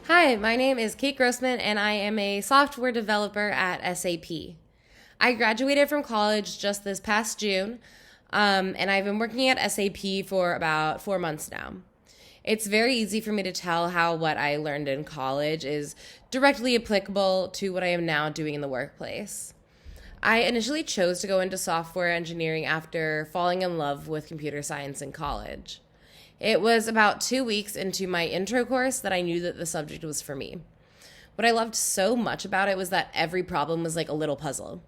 Hi, my name is Kate Grossman, and I am a software developer at SAP. I graduated from college just this past June, and I've been working at SAP for about 4 months now. It's very easy for me to tell how what I learned in college is directly applicable to what I am now doing in the workplace. I initially chose to go into software engineering after falling in love with computer science in college. It was about 2 weeks into my intro course that I knew that the subject was for me. What I loved so much about it was that every problem was like a little puzzle.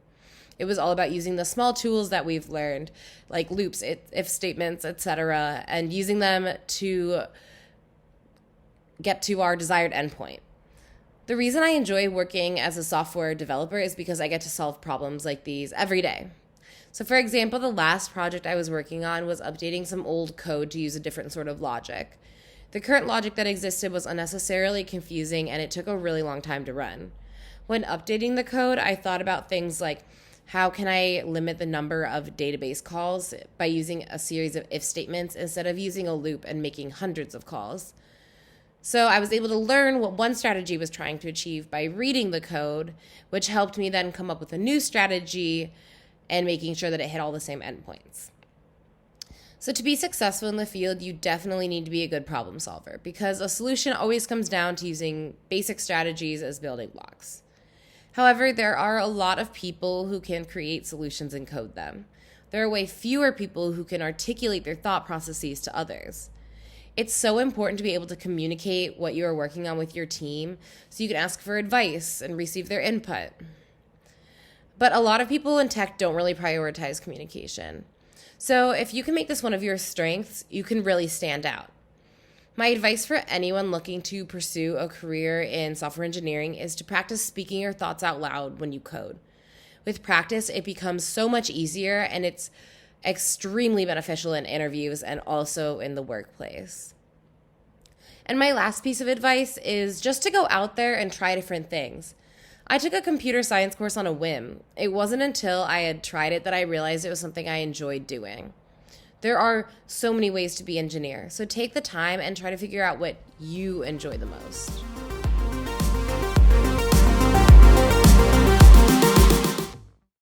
It was all about using the small tools that we've learned, like loops, if statements, etc., and using them to get to our desired endpoint. The reason I enjoy working as a software developer is because I get to solve problems like these every day. So for example, the last project I was working on was updating some old code to use a different sort of logic. The current logic that existed was unnecessarily confusing and it took a really long time to run. When updating the code, I thought about things like how can I limit the number of database calls by using a series of if statements instead of using a loop and making hundreds of calls. So I was able to learn what one strategy was trying to achieve by reading the code, which helped me then come up with a new strategy and making sure that it hit all the same endpoints. So to be successful in the field, you definitely need to be a good problem solver because a solution always comes down to using basic strategies as building blocks. However, there are a lot of people who can create solutions and code them. There are way fewer people who can articulate their thought processes to others. It's so important to be able to communicate what you are working on with your team so you can ask for advice and receive their input. But a lot of people in tech don't really prioritize communication. So if you can make this one of your strengths, you can really stand out. My advice for anyone looking to pursue a career in software engineering is to practice speaking your thoughts out loud when you code. With practice, it becomes so much easier and it's extremely beneficial in interviews and also in the workplace. And my last piece of advice is just to go out there and try different things. I took a computer science course on a whim. It wasn't until I had tried it that I realized it was something I enjoyed doing. There are so many ways to be an engineer, so take the time and try to figure out what you enjoy the most.